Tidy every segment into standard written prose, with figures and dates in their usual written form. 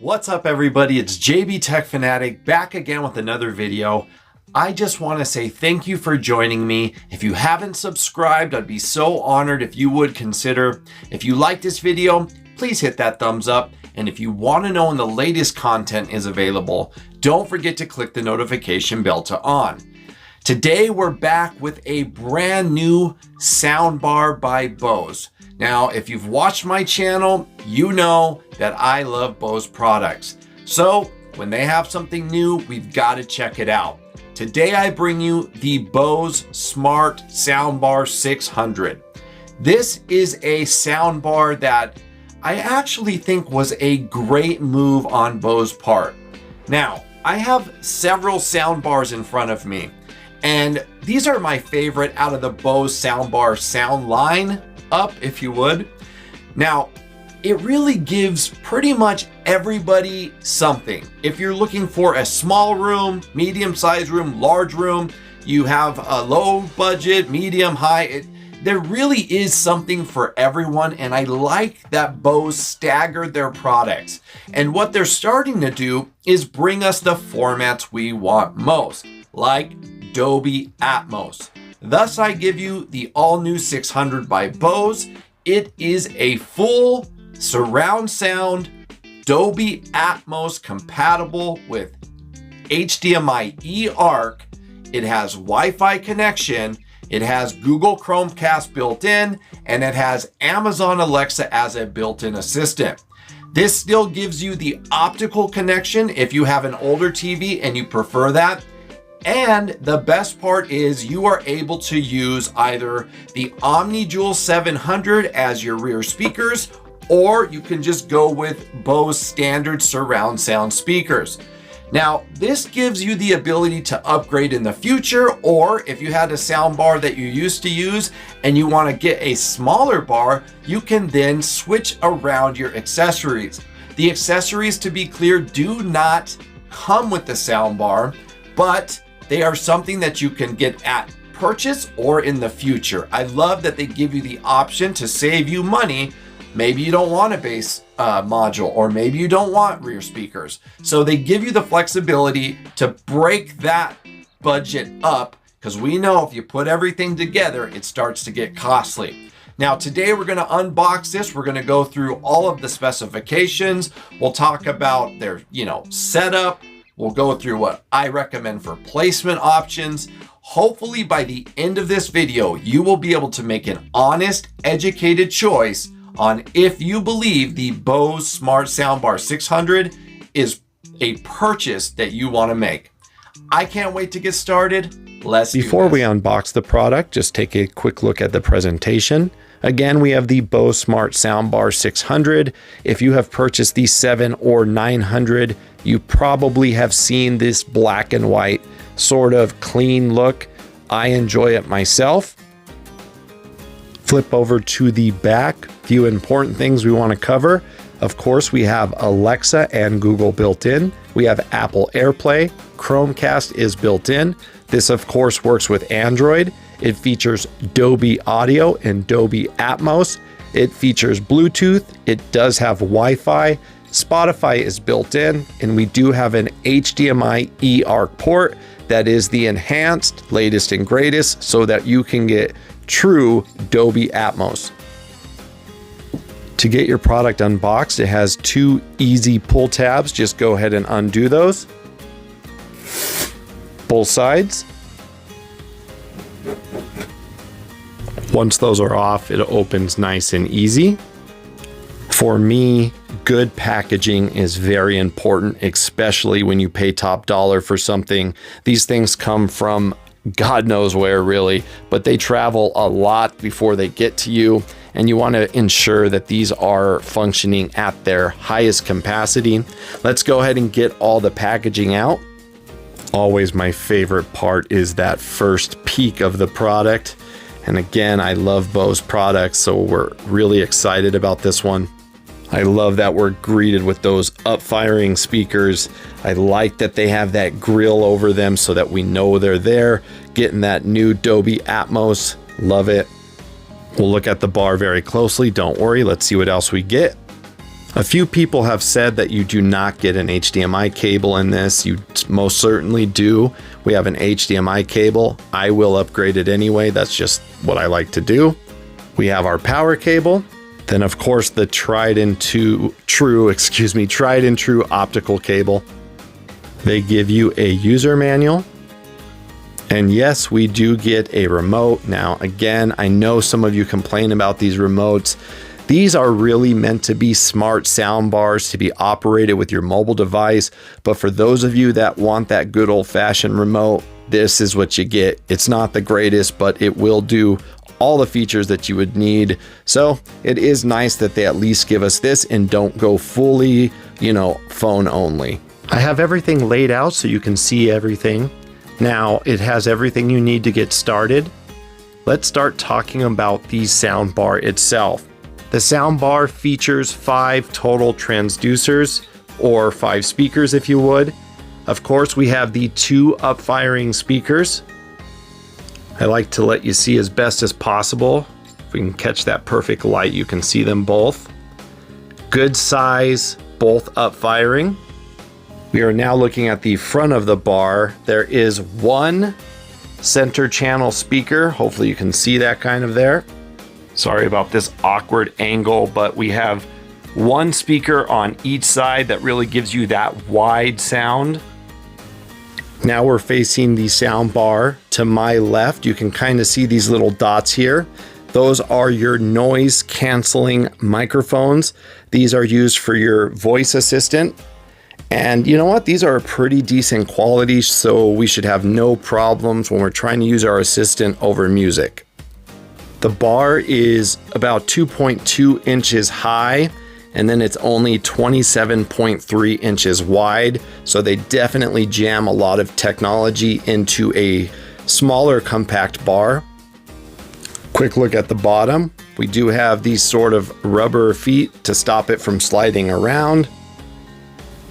What's up everybody, it's JB Tech Fanatic back again with another video. I just want to say thank you for joining me. If you haven't subscribed, I'd be so honored if you would consider. If you like this video, please hit that thumbs up. And if you want to know when the latest content is available, don't forget to click the notification bell to on. Today we're back with a brand new soundbar by Bose. Now, if you've watched my channel, you know that I love Bose products. So when they have something new, we've got to check it out. Today I bring you the Bose Smart Soundbar 600. This is a soundbar that I actually think was a great move on Bose part. Now, I have several soundbars in front of me, and these are my favorite out of the Bose soundbar sound line up, if you would. Now, it really gives pretty much everybody something. If you're looking for a small room, medium-sized room, large room, you have a low budget, medium, high, there really is something for everyone, and I like that Bose staggered their products. And what they're starting to do is bring us the formats we want most, like Dolby Atmos. Thus, I give you the all-new 600 by Bose. It is a full surround sound, Dolby Atmos compatible with HDMI eARC. It has Wi-Fi connection. It has Google Chromecast built in, and it has Amazon Alexa as a built-in assistant. This still gives you the optical connection if you have an older TV and you prefer that. And the best part is you are able to use either the Omnijewel700 as your rear speakers, or you can just go with Bose standard surround sound speakers. Now, this gives you the ability to upgrade in the future, or if you had a sound bar that you used to use and you want to get a smaller bar, you can then switch around your accessories. The accessories, to be clear, do not come with the sound bar, but they are something that you can get at purchase or in the future. I love that they give you the option to save you money. Maybe you don't want a bass module, or maybe you don't want rear speakers. So they give you the flexibility to break that budget up, because we know if you put everything together, it starts to get costly. Now, today we're going to unbox this. We're going to go through all of the specifications. We'll talk about their, setup. We'll go through what I recommend for placement options. Hopefully by the end of this video, you will be able to make an honest, educated choice on if you believe the Bose Smart Soundbar 600 is a purchase that you want to make. I can't wait to get started. Before we unbox the product, just take a quick look at the presentation. Again, we have the Bose Smart Soundbar 600. If you have purchased the 700 or 900, you probably have seen this black and white sort of clean look. I enjoy it myself. Flip over to the back. Few important things we want to cover. Of course, we have Alexa and Google built in. We have Apple AirPlay. Chromecast is built in. This, of course, works with Android. It features Dolby Audio and Dolby Atmos. It features Bluetooth. It does have Wi-Fi. Spotify is built in, and we do have an HDMI eARC port that is the enhanced, latest and greatest, so that you can get true Dolby Atmos. To get your product unboxed, it has two easy pull tabs. Just go ahead and undo those. Both sides. Once those are off, it opens nice and easy. For me, good packaging is very important, especially when you pay top dollar for something. These things come from God knows where, really, but they travel a lot before they get to you, and you want to ensure that these are functioning at their highest capacity. Let's go ahead and get all the packaging out. Always my favorite part is that first peek of the product. And again, I love Bose products, so we're really excited about this one. I love that we're greeted with those up-firing speakers. I like that they have that grill over them so that we know they're there. Getting that new Dolby Atmos, love it. We'll look at the bar very closely, don't worry, let's see what else we get. A few people have said that you do not get an HDMI cable in this. You most certainly do. We have an HDMI cable. I will upgrade it anyway. That's just what I like to do. We have our power cable. Then of course the tried and true optical cable. They give you a user manual. And yes, we do get a remote. Now, again, I know some of you complain about these remotes. These are really meant to be smart sound bars to be operated with your mobile device. But for those of you that want that good old-fashioned remote, this is what you get. It's not the greatest, but it will do all the features that you would need. So it is nice that they at least give us this and don't go fully, phone only. I have everything laid out so you can see everything. Now it has everything you need to get started. Let's start talking about the soundbar itself. The soundbar features 5 total transducers, or 5 speakers if you would. Of course, we have the 2 up-firing speakers. I like to let you see as best as possible. If we can catch that perfect light, you can see them both. Good size, both up-firing. We are now looking at the front of the bar. There is 1 center channel speaker. Hopefully you can see that kind of there. Sorry about this awkward angle, but we have 1 speaker on each side that really gives you that wide sound. Now we're facing the sound bar to my left. You can kind of see these little dots here. Those are your noise canceling microphones. These are used for your voice assistant. And you know what? These are a pretty decent quality, so we should have no problems when we're trying to use our assistant over music. The bar is about 2.2 inches high, and then it's only 27.3 inches wide. So they definitely jam a lot of technology into a smaller compact bar. Quick look at the bottom. We do have these sort of rubber feet to stop it from sliding around.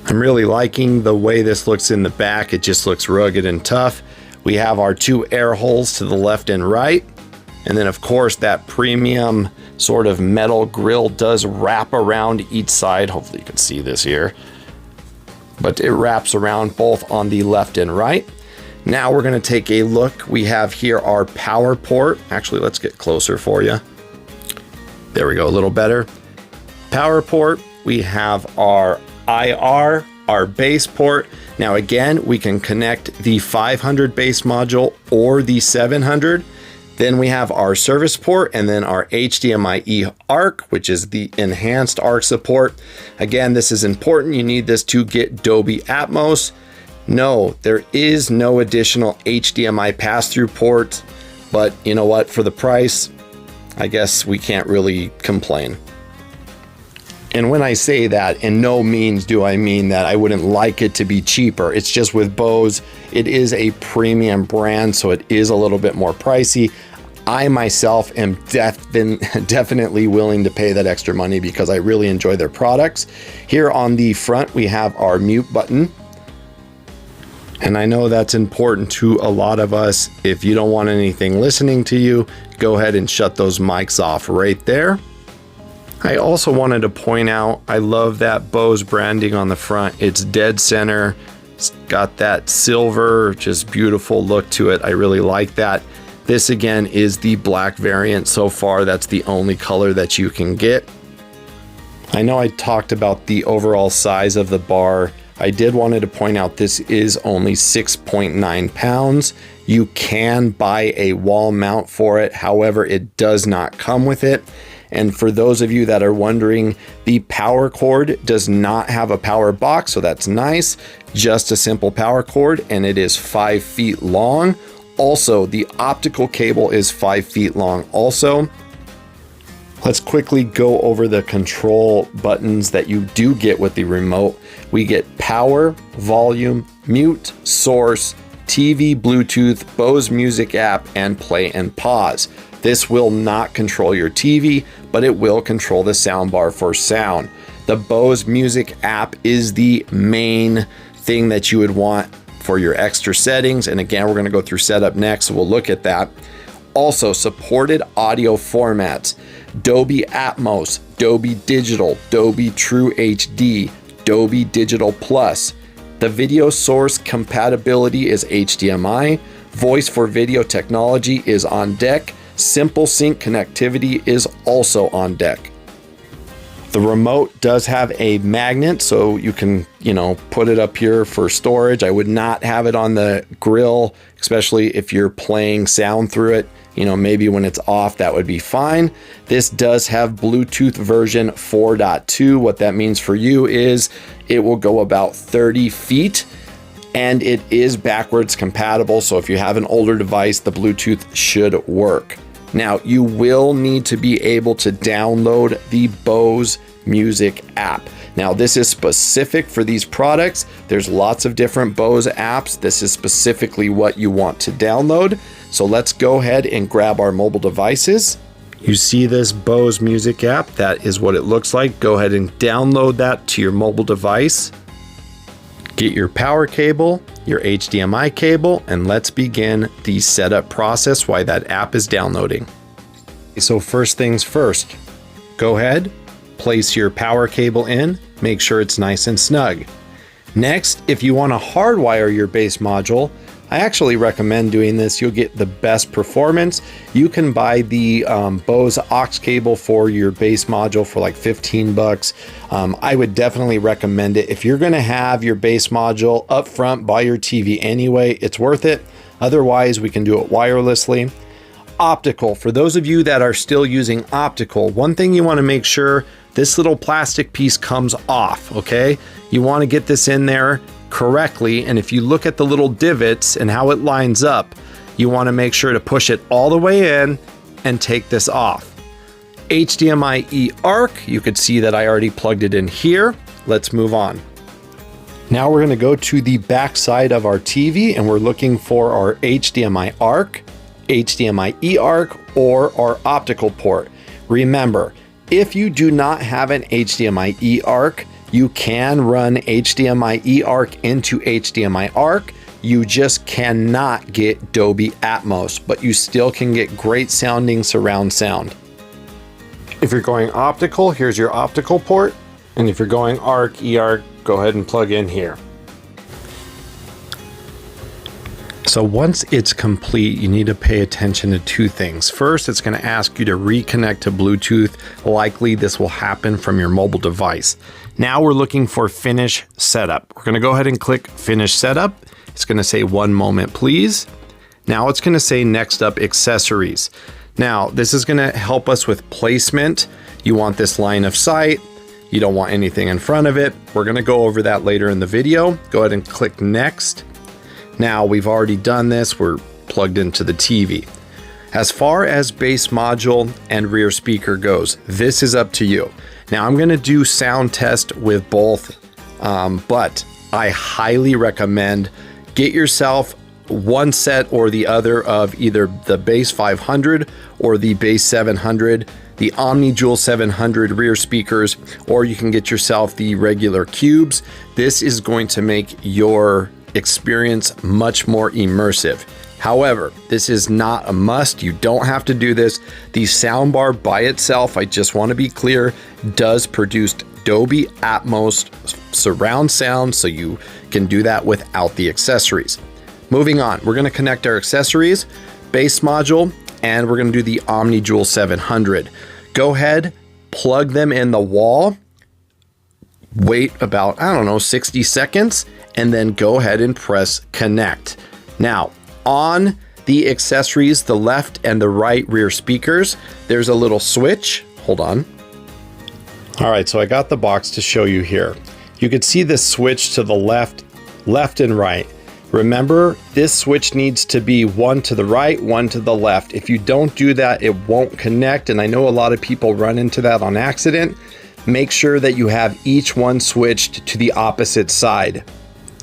I'm really liking the way this looks in the back. It just looks rugged and tough. We have our 2 air holes to the left and right. And then of course that premium sort of metal grill does wrap around each side. Hopefully you can see this here. But it wraps around both on the left and right. Now we're going to take a look. We have here our power port. Actually, let's get closer for you. There we go, a little better. Power port. We have our IR, our bass port. Now again, we can connect the 500 bass module or the 700. Then we have our service port and then our HDMI ARC, which is the enhanced ARC support. Again, this is important. You need this to get Dolby Atmos. No, there is no additional HDMI pass-through port, but you know what? For the price, I guess we can't really complain. And when I say that, in no means do I mean that I wouldn't like it to be cheaper. It's just with Bose, it is a premium brand, so it is a little bit more pricey. I myself am definitely willing to pay that extra money because I really enjoy their products. Here on the front, we have our mute button. And I know that's important to a lot of us. If you don't want anything listening to you, go ahead and shut those mics off right there. I also wanted to point out, I love that Bose branding on the front. It's dead center. It's got that silver, just beautiful look to it. I really like that. This again is the black variant so far. That's the only color that you can get. I know I talked about the overall size of the bar. I did wanted to point out this is only 6.9 pounds. You can buy a wall mount for it. However, it does not come with it. And for those of you that are wondering, the power cord does not have a power box, so that's nice. Just a simple power cord, and it is 5 feet long. Also, the optical cable is 5 feet long also. Let's quickly go over the control buttons that you do get with the remote. We get power, volume, mute, source, TV, Bluetooth, Bose Music app, and play and pause. This will not control your TV, but it will control the soundbar for sound. The Bose Music app is the main thing that you would want for your extra settings. And again, we're going to go through setup next, so we'll look at that. Also, supported audio formats. Dolby Atmos, Dolby Digital, Dolby True HD, Dolby Digital Plus. The video source compatibility is HDMI. Voice for video technology is on deck. Simple sync connectivity is also on deck. The remote does have a magnet, so you can, put it up here for storage. I would not have it on the grill, especially if you're playing sound through it. Maybe when it's off, that would be fine. This does have Bluetooth version 4.2. What that means for you is it will go about 30 feet and it is backwards compatible. So if you have an older device, the Bluetooth should work. Now, you will need to be able to download the Bose Music app. Now, this is specific for these products. There's lots of different Bose apps. This is specifically what you want to download. So let's go ahead and grab our mobile devices. You see this Bose Music app? That is what it looks like. Go ahead and download that to your mobile device. Get your power cable, your HDMI cable, and let's begin the setup process while that app is downloading. So first things first, go ahead, place your power cable in, make sure it's nice and snug. Next, if you want to hardwire your bass module, I actually recommend doing this. You'll get the best performance. You can buy the Bose aux cable for your bass module for like 15 bucks. I would definitely recommend it. If you're gonna have your bass module up front by your TV anyway, it's worth it. Otherwise, we can do it wirelessly. Optical, for those of you that are still using optical, one thing you wanna make sure, this little plastic piece comes off, okay? You wanna get this in there correctly, and if you look at the little divots and how it lines up, you want to make sure to push it all the way in and take this off. HDMI eARC, you could see that I already plugged it in here. Let's move on. Now we're going to go to the back side of our TV and we're looking for our HDMI ARC, HDMI eARC, or our optical port. Remember, if you do not have an HDMI eARC, you can run HDMI eARC into HDMI ARC. You just cannot get Dolby Atmos, but you still can get great sounding surround sound. If you're going optical, here's your optical port. And if you're going ARC, eARC, go ahead and plug in here. So once it's complete, you need to pay attention to two things. First, it's going to ask you to reconnect to Bluetooth. Likely this will happen from your mobile device. Now we're looking for Finish Setup. We're going to go ahead and click Finish Setup. It's going to say 1 moment, please. Now it's going to say next up, Accessories. Now this is going to help us with placement. You want this line of sight. You don't want anything in front of it. We're going to go over that later in the video. Go ahead and click Next. Now we've already done this. We're plugged into the TV. As far as bass module and rear speaker goes, this is up to you. Now I'm going to do sound test with both, but I highly recommend get yourself one set or the other of either the Bass500 or the Bass700, the Omnijewel700 rear speakers, or you can get yourself the regular cubes. This is going to make your experience much more immersive. However, this is not a must. You don't have to do this. The soundbar by itself, I just want to be clear, does produce Dolby Atmos surround sound, so you can do that without the accessories. Moving on, we're going to connect our accessories, bass module, and we're going to do the Omnijewel700. Go ahead, plug them in the wall, wait about, 60 seconds, and then go ahead and press connect. Now, on the accessories, the left and the right rear speakers, there's a little switch. Hold on. All right, so I got the box to show you here. You can see the switch to the left and right. Remember, this switch needs to be one to the right, one to the left. If you don't do that, it won't connect. And I know a lot of people run into that on accident. Make sure that you have each one switched to the opposite side.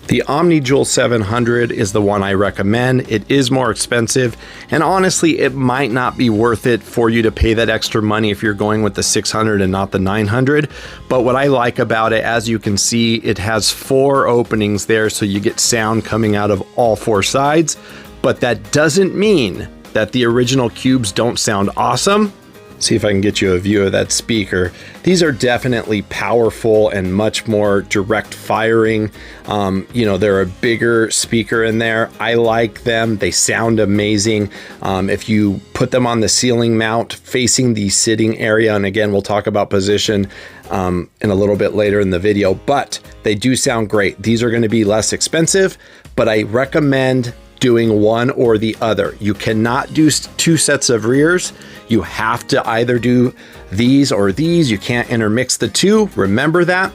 The Omnijewel700 is the one I recommend. It is more expensive, and honestly, it might not be worth it for you to pay that extra money if you're going with the 600 and not the 900. But what I like about it, as you can see, it has 4 openings there, so you get sound coming out of all 4 sides. But that doesn't mean that the original cubes don't sound awesome. See if I can get you a view of that speaker. These are definitely powerful and much more direct firing. You know, they're a bigger speaker in there. I like them. They sound amazing. If you put them on the ceiling mount facing the sitting area, and again, we'll talk about position in a little bit later in the video, but they do sound great. These are going to be less expensive, but I recommend doing one or the other. You cannot do two sets of rears. You have to either do these or these. You can't intermix the two. Remember that.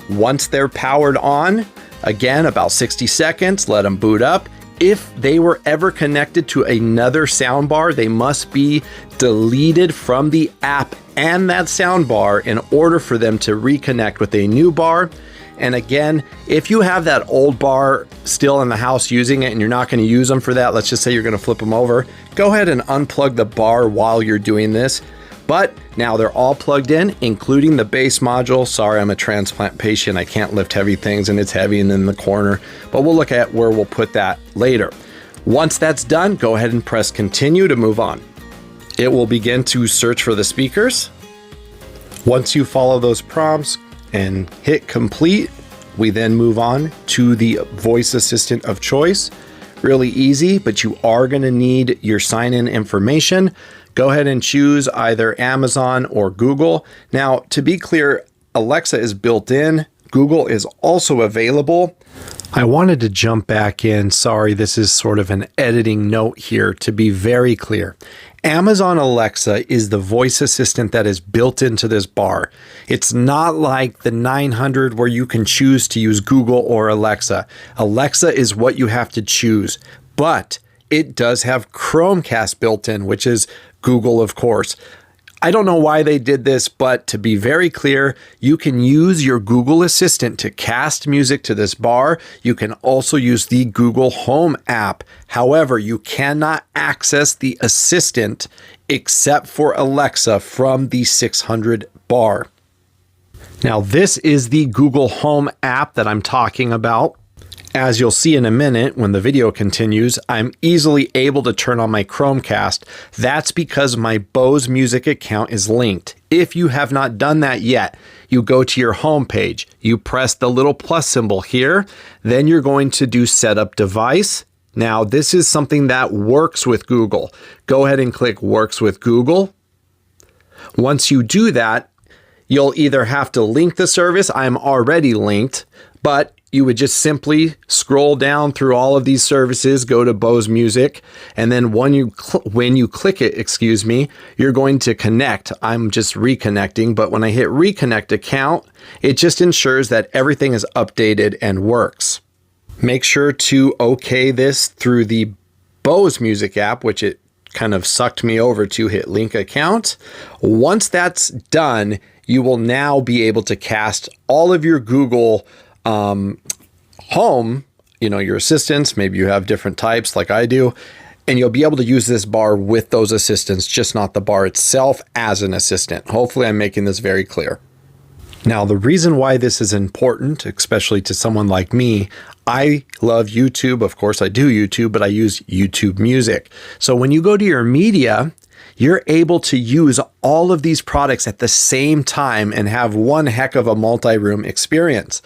Once they're powered on, again, about 60 seconds, let them boot up. If they were ever connected to another soundbar, they must be deleted from the app and that soundbar in order for them to reconnect with a new bar. And again, if you have that old bar still in the house using it and you're not going to use them for that, let's just say you're going to flip them over, go ahead and unplug the bar while you're doing this. But now they're all plugged in, including the bass module. Sorry, I'm a transplant patient. I can't lift heavy things and it's heavy and in the corner, but we'll look at where we'll put that later. Once that's done, go ahead and press continue to move on. It will begin to search for the speakers. Once you follow those prompts and hit complete, we then move on to the voice assistant of choice. Really easy, but you are going to need your sign-in information. Go ahead and choose either Amazon or Google. Now, to be clear, Alexa is built in. Google is also available. I wanted to jump back in. Sorry, this is sort of an editing note here to be very clear. Amazon Alexa is the voice assistant that is built into this bar. It's not like the 900 where you can choose to use Google or Alexa. Alexa is what you have to choose, but it does have Chromecast built in, which is Google, of course. I don't know why they did this, but to be very clear, you can use your Google Assistant to cast music to this bar. You can also use the Google Home app. However, you cannot access the Assistant except for Alexa from the 600 bar. Now, this is the Google Home app that I'm talking about. As you'll see in a minute when the video continues, I'm easily able to turn on my Chromecast. That's because my Bose Music account is linked. If you have not done that yet, you go to your home page, you press the little plus symbol here, then you're going to do Setup Device. Now, this is something that works with Google. Go ahead and click Works with Google. Once you do that, you'll either have to link the service. I'm already linked, but you would just simply scroll down through all of these services, go to Bose Music, and then when you click it, you're going to connect. I'm just reconnecting, but when I hit reconnect account, it just ensures that everything is updated and works. Make sure to OK this through the Bose Music app, which it kind of sucked me over to hit link account. Once that's done, you will now be able to cast all of your Google Home, you know, your assistants. Maybe you have different types like I do, and you'll be able to use this bar with those assistants, just not the bar itself as an assistant. Hopefully I'm making this very clear. Now, the reason why this is important, especially to someone like me, I love YouTube. Of course I do YouTube, but I use YouTube Music. So when you go to your media, you're able to use all of these products at the same time and have one heck of a multi-room experience.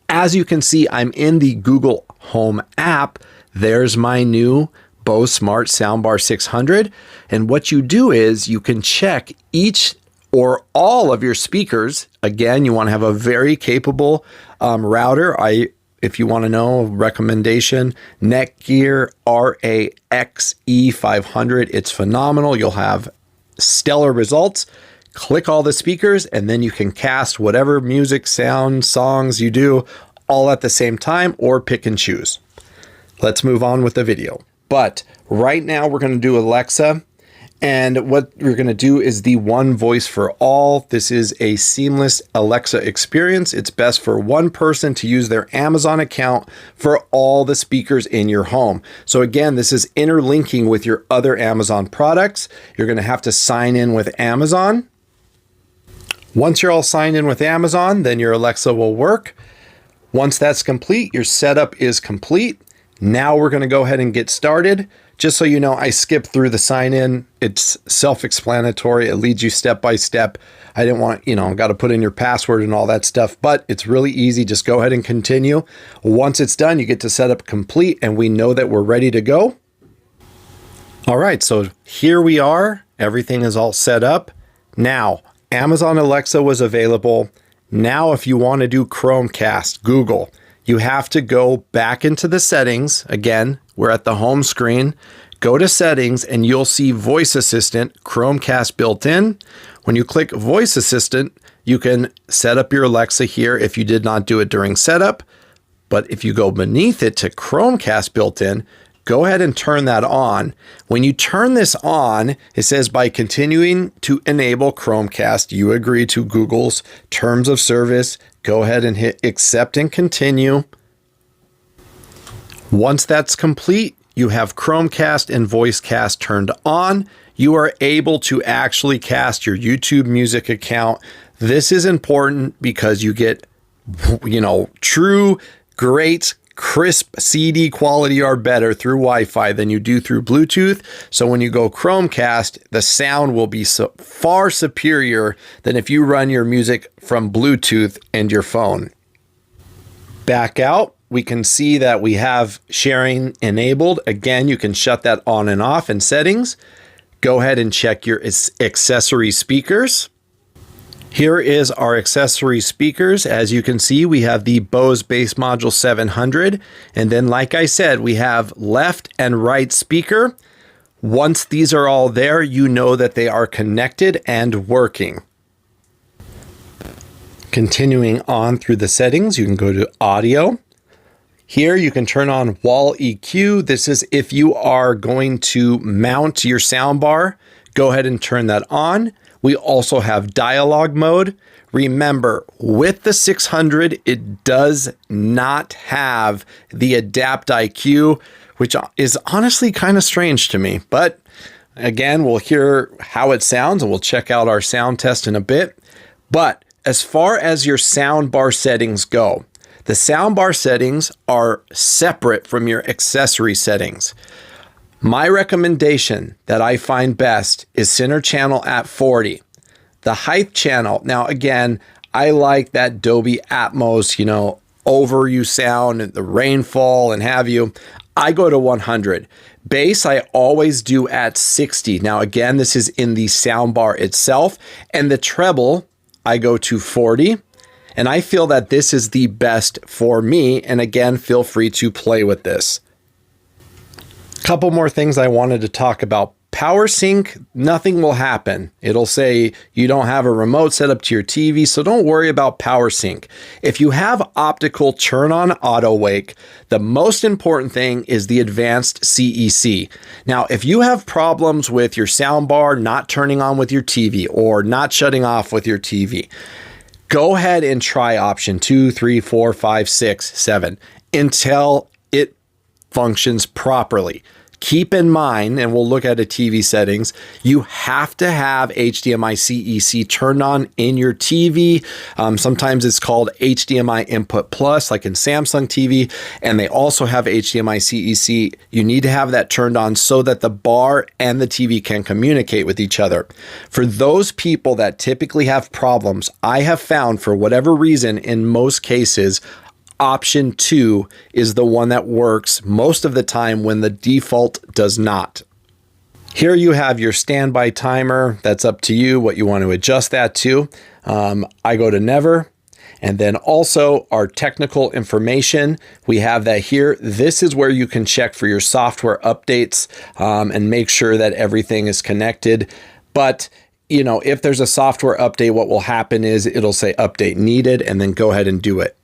As you can see, I'm in the Google Home app. There's my new Bose Smart Soundbar 600. And what you do is you can check each or all of your speakers. Again, you want to have a very capable router. If you want to know, recommendation, Netgear RAXE 500. It's phenomenal. You'll have stellar results. Click all the speakers, and then you can cast whatever music, sound, songs you do all at the same time, or pick and choose. Let's move on with the video. But right now we're going to do Alexa. And what we're going to do is the one voice for all. This is a seamless Alexa experience. It's best for one person to use their Amazon account for all the speakers in your home. So again, this is interlinking with your other Amazon products. You're going to have to sign in with Amazon. Once you're all signed in with Amazon, then your Alexa will work. Once that's complete, your setup is complete. Now we're going to go ahead and get started. Just so you know, I skipped through the sign in. It's self-explanatory. It leads you step by step. I didn't want, got to put in your password and all that stuff, but it's really easy. Just go ahead and continue. Once it's done, you get to setup complete and we know that we're ready to go. All right, so here we are. Everything is all set up. Now, Amazon Alexa was available. Now, if you want to do Chromecast, Google, you have to go back into the settings. Again, we're at the home screen. Go to settings and you'll see Voice Assistant, Chromecast built in. When you click Voice Assistant, you can set up your Alexa here if you did not do it during setup. But if you go beneath it to Chromecast built in, go ahead and turn that on. When you turn this on, it says by continuing to enable Chromecast, you agree to Google's terms of service. Go ahead and hit accept and continue. Once that's complete, you have Chromecast and VoiceCast turned on. You are able to actually cast your YouTube music account. This is important because you get, true, great, crisp CD quality or better through Wi-Fi than you do through Bluetooth. So when you go Chromecast, the sound will be far superior than if you run your music from Bluetooth and your phone. Back out, we can see that we have sharing enabled. Again, you can shut that on and off in settings. Go ahead and check your accessory speakers. Here is our accessory speakers. As you can see, we have the Bose Bass700. And then, like I said, we have left and right speaker. Once these are all there, you know that they are connected and working. Continuing on through the settings, you can go to audio. Here you can turn on wall EQ. This is if you are going to mount your soundbar. Go ahead and turn that on. We also have dialogue mode. Remember, with the 600, it does not have the Adapt IQ, which is honestly kind of strange to me. But again, we'll hear how it sounds and we'll check out our sound test in a bit. But as far as your soundbar settings go, the soundbar settings are separate from your accessory settings. My recommendation that I find best is center channel at 40. The height channel, now again, I like that Dolby Atmos, over you sound and the rainfall and have you. I go to 100. Bass, I always do at 60. Now again, this is in the soundbar itself. And the treble, I go to 40. And I feel that this is the best for me. And again, feel free to play with this. Couple more things I wanted to talk about. Power sync, nothing will happen. It'll say you don't have a remote set up to your TV, so don't worry about power sync. If you have optical turn on auto wake, the most important thing is the advanced CEC. Now, if you have problems with your soundbar not turning on with your TV or not shutting off with your TV, go ahead and try option 2, 3, 4, 5, 6, 7 until it functions properly. Keep in mind, and we'll look at a TV settings, you have to have HDMI CEC turned on in your TV. Sometimes it's called HDMI Input Plus, like in Samsung TV, and they also have HDMI CEC. You need to have that turned on so that the bar and the TV can communicate with each other. For those people that typically have problems, I have found for whatever reason, in most cases, option 2 is the one that works most of the time when the default does not. Here you have your standby timer. That's up to you what you want to adjust that to. I go to never. And then also our technical information, we have that here. This is where you can check for your software updates and make sure that everything is connected. But if there's a software update, what will happen is it'll say update needed and then go ahead and do it.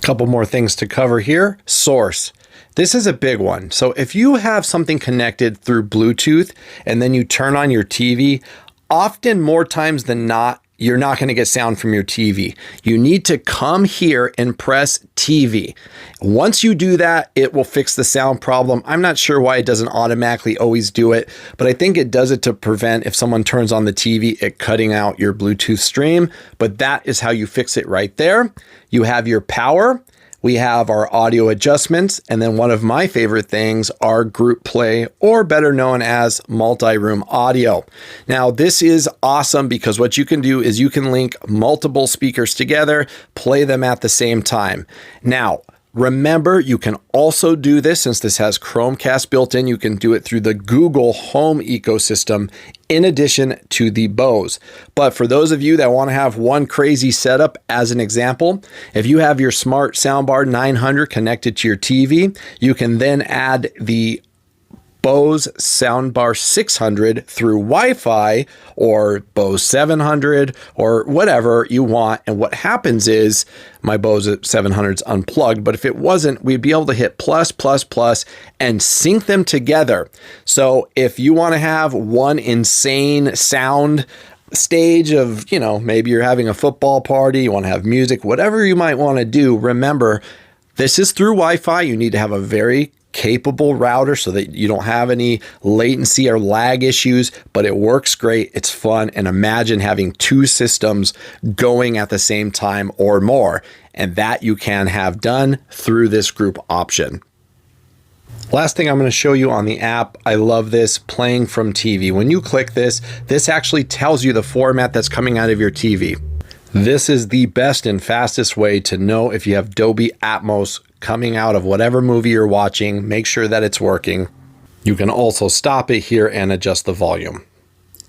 Couple more things to cover here. Source. This is a big one. So if you have something connected through Bluetooth and then you turn on your TV, often more times than not, you're not going to get sound from your TV. You need to come here and press TV. Once you do that, it will fix the sound problem. I'm not sure why it doesn't automatically always do it, but I think it does it to prevent if someone turns on the TV, it cutting out your Bluetooth stream. But that is how you fix it right there. You have your power. we have our audio adjustments, and then one of my favorite things are group play, or better known as multi-room audio. Now, this is awesome because what you can do is you can link multiple speakers together, play them at the same time. Now, remember, you can also do this, since this has Chromecast built in, you can do it through the Google Home ecosystem in addition to the Bose. But for those of you that want to have one crazy setup, as an example, if you have your smart soundbar 900 connected to your TV, you can then add the Bose Soundbar 600 through Wi-Fi, or Bose 700, or whatever you want. And what happens is my Bose 700 is unplugged, but if it wasn't, we'd be able to hit plus, plus, plus, and sync them together. So if you want to have one insane sound stage of, you know, maybe you're having a football party, you want to have music, whatever you might want to do, remember, this is through Wi-Fi. You need to have a very capable router so that you don't have any latency or lag issues, but it works great. It's fun. And imagine having two systems going at the same time or more. And that you can have done through this group option. Last thing I'm going to show you on the app, I love this, playing from TV. When you click this, this actually tells you the format that's coming out of your TV. This is the best and fastest way to know if you have Dolby Atmos coming out of whatever movie you're watching. Make sure that it's working. You can also stop it here and adjust the volume.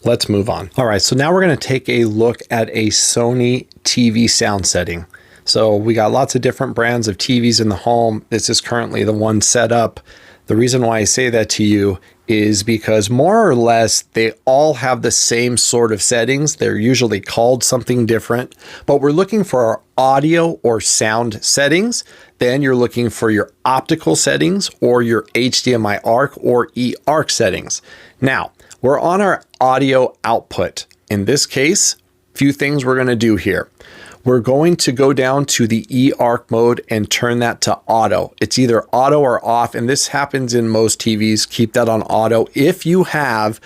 Let's move on. All right, so now we're going to take a look at a Sony TV sound setting. So we got lots of different brands of TVs in the home. This is currently the one set up. The reason why I say that to you is because more or less they all have the same sort of settings. They're usually called something different, but we're looking for our audio or sound settings. Then you're looking for your optical settings or your HDMI ARC or eARC settings. Now, we're on our audio output. In this case, a few things we're going to do here. We're going to go down to the eARC mode and turn that to auto. It's either auto or off, and this happens in most TVs. Keep that on auto if you have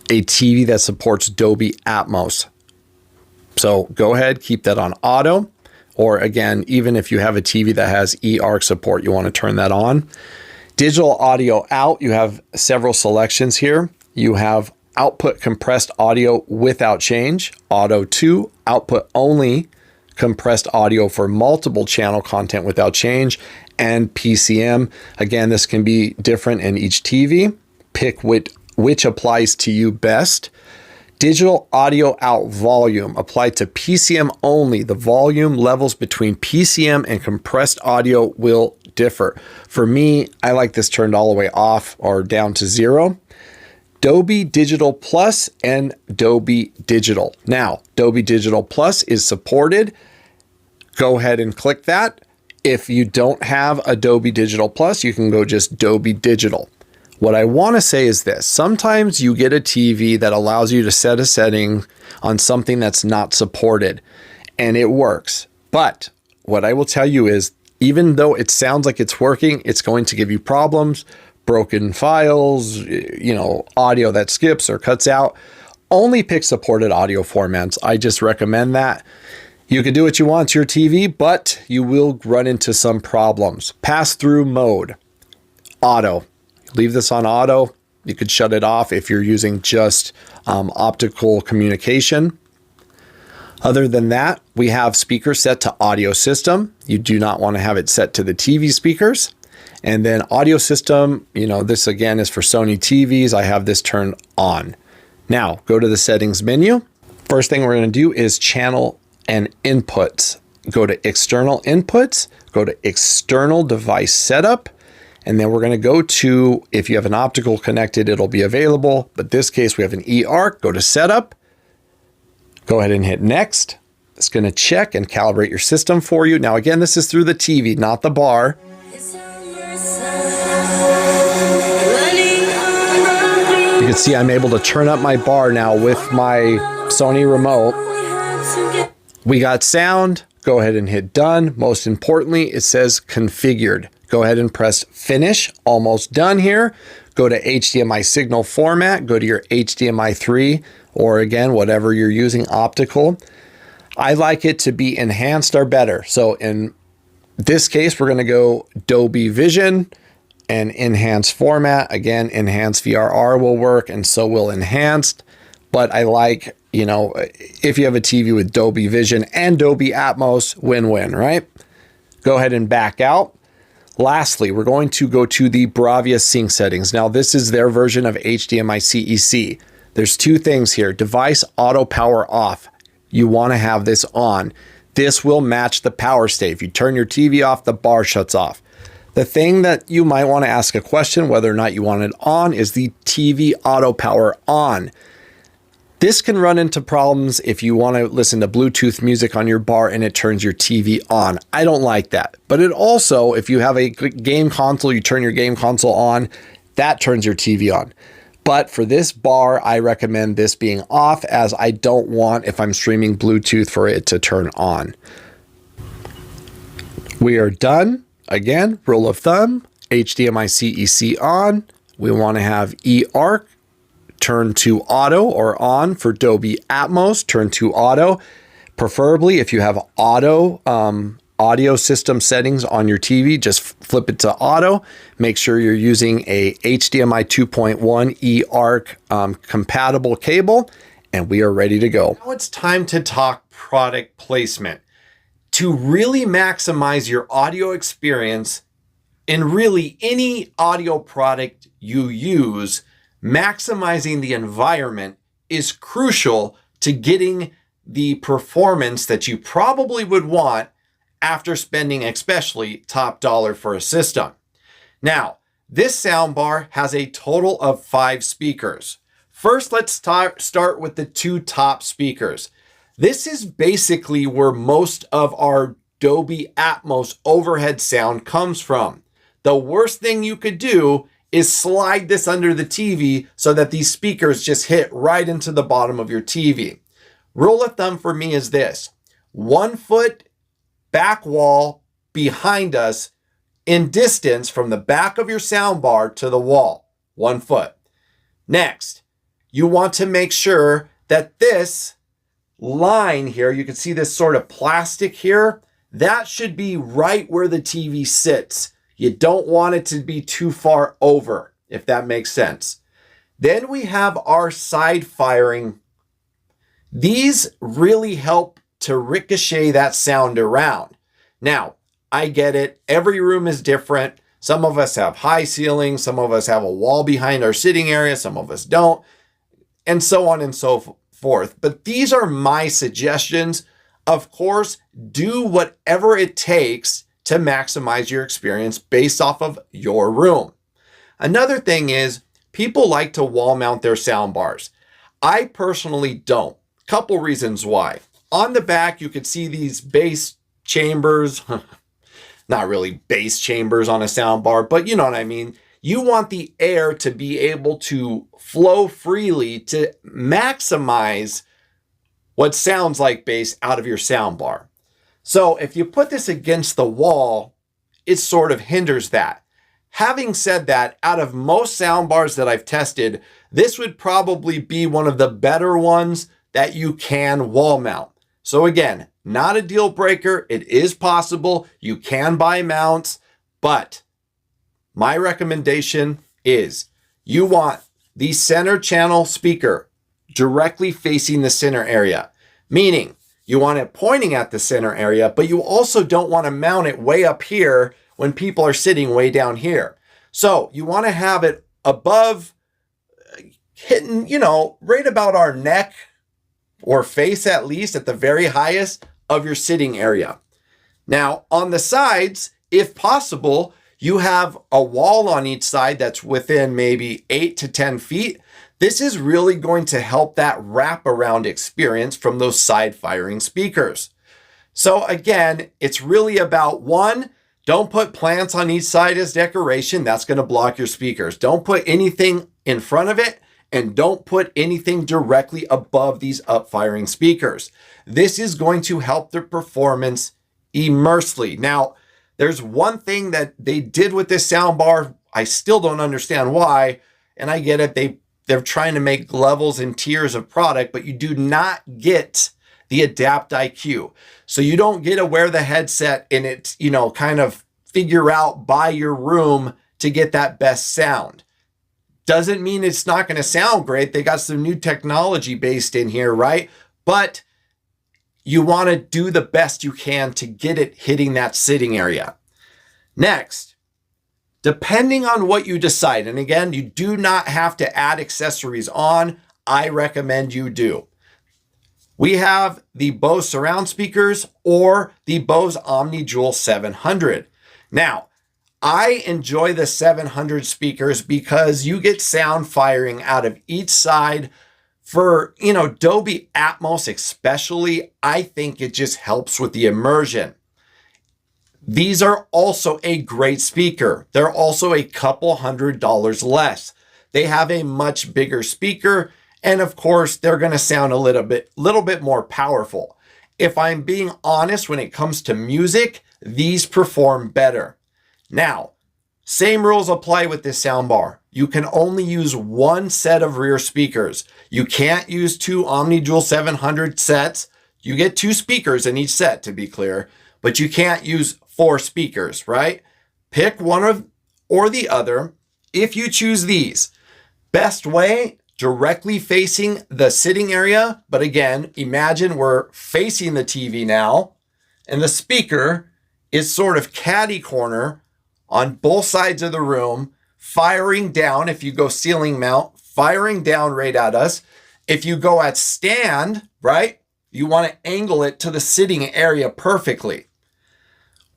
a TV that supports Dolby Atmos. So go ahead, keep that on auto. Or again, even if you have a TV that has eARC support, you want to turn that on. Digital audio out, you have several selections here. You have output compressed audio without change, auto 2, output only compressed audio for multiple channel content without change, and PCM. Again, this can be different in each TV. Pick which applies to you best. Digital audio out volume applied to PCM only. The volume levels between PCM and compressed audio will differ. For me, I like this turned all the way off or down to 0. Dolby Digital Plus and Dolby Digital. Now, Dolby Digital Plus is supported. Go ahead and click that. If you don't have a Dolby Digital Plus, you can go just Dolby Digital. What I want to say is this. Sometimes you get a TV that allows you to set a setting on something that's not supported, and it works. But what I will tell you is, even though it sounds like it's working, it's going to give you problems, broken files, audio that skips or cuts out. Only pick supported audio formats. I just recommend that. You can do what you want to your TV, but you will run into some problems. Pass-through mode, auto. Leave this on auto. You could shut it off if you're using just optical communication. Other than that, we have speakers set to audio system. You do not want to have it set to the TV speakers. And then audio system, this again is for Sony TVs. I have this turned on. Now, go to the settings menu. First thing we're going to do is channel and inputs. Go to external inputs, go to external device setup, and then we're going to go to, if you have an optical connected, it'll be available. But this case, we have an eARC. Go to setup. Go ahead and hit next. It's going to check and calibrate your system for you. Now, again, this is through the TV, not the bar. You can see I'm able to turn up my bar now with my Sony remote. We got sound. Go ahead and hit done. Most importantly, it says configured. Go ahead and press finish. Almost done here. Go to HDMI signal format. Go to your HDMI 3 or again, whatever you're using optical. I like it to be enhanced or better. So in this case, we're going to go Dolby Vision and enhanced format. Again, enhanced VRR will work, and so will enhanced. But I like, you know, if you have a TV with Dolby Vision and Dolby Atmos, win-win, right? Go ahead and back out. Lastly, we're going to go to the Bravia sync settings. Now, this is their version of HDMI CEC. There's two things here. Device auto power off. You want to have this on. This will match the power state. If you turn your TV off, the bar shuts off. The thing that you might want to ask a question, whether or not you want it on, is the TV auto power on. This can run into problems if you want to listen to Bluetooth music on your bar and it turns your TV on. I don't like that. But it also, if you have a game console, you turn your game console on, that turns your TV on. But for this bar, I recommend this being off, as I don't want, if I'm streaming Bluetooth, for it to turn on. We are done. Again, rule of thumb, HDMI CEC on. We want to have eARC turn to auto, or on for Dolby Atmos, turn to auto. Preferably, if you have auto audio system settings on your TV, just flip it to auto. Make sure you're using a HDMI 2.1 eARC compatible cable, and we are ready to go. Now it's time to talk product placement. To really maximize your audio experience in really any audio product you use, maximizing the environment is crucial to getting the performance that you probably would want after spending especially top dollar for a system. Now, this soundbar has a total of 5 speakers. First, let's start with the 2 top speakers. This is basically where most of our Dolby Atmos overhead sound comes from. The worst thing you could do is slide this under the TV so that these speakers just hit right into the bottom of your TV. Rule of thumb for me is this: 1 foot back wall behind us in distance from the back of your soundbar to the wall. 1 foot. Next, you want to make sure that this line here, you can see this sort of plastic here, that should be right where the TV sits. You don't want it to be too far over, if that makes sense. Then we have our side firing. These really help to ricochet that sound around. Now, I get it. Every room is different. Some of us have high ceilings. Some of us have a wall behind our sitting area. Some of us don't, and so on and so forth. But these are my suggestions. Of course, do whatever it takes to maximize your experience based off of your room. Another thing is, people like to wall mount their sound bars. I personally don't. Couple reasons why. On the back, you could see these bass chambers. Not really bass chambers on a sound bar, but you know what I mean. You want the air to be able to flow freely to maximize what sounds like bass out of your sound bar. So if you put this against the wall, it sort of hinders that. Having said that, out of most sound bars that I've tested, this would probably be one of the better ones that you can wall mount. So again, not a deal breaker. It is possible. You can buy mounts, but my recommendation is you want the center channel speaker directly facing the center area, meaning you want it pointing at the center area, but you also don't want to mount it way up here when people are sitting way down here. So you want to have it above, hitting, you know, right about our neck or face, at least at the very highest of your sitting area. Now, on the sides, if possible, you have a wall on each side that's within maybe 8 to 10 feet. This is really going to help that wraparound experience from those side firing speakers. So again, it's really about, 1, don't put plants on each side as decoration. That's going to block your speakers. Don't put anything in front of it, and don't put anything directly above these up firing speakers. This is going to help their performance immensely. Now, there's one thing that they did with this soundbar. I still don't understand why, and I get it. They're trying to make levels and tiers of product, but you do not get the Adapt IQ. So you don't get to wear the headset and it's, kind of figure out by your room to get that best sound. Doesn't mean it's not going to sound great. They got some new technology based in here, right? But you want to do the best you can to get it hitting that sitting area. Next, depending on what you decide, and again, you do not have to add accessories on. I recommend you do. We have the Bose surround speakers or the Bose Omnijewel700. Now, I enjoy the 700 speakers because you get sound firing out of each side. For, Dolby Atmos especially, I think it just helps with the immersion. These are also a great speaker. They're also a couple $100 less. They have a much bigger speaker, and of course, they're going to sound a little bit more powerful. If I'm being honest, when it comes to music, these perform better. Now, same rules apply with this soundbar. You can only use one set of rear speakers. You can't use two Omnijewel700 sets. You get two speakers in each set, to be clear, but you can't use 4 speakers, right? Pick one or the other. If you choose these, best way, directly facing the sitting area. But again, imagine we're facing the TV now, and the speaker is sort of catty corner on both sides of the room, firing down. If you go ceiling mount, firing down right at us. If you go at stand, right, you want to angle it to the sitting area perfectly.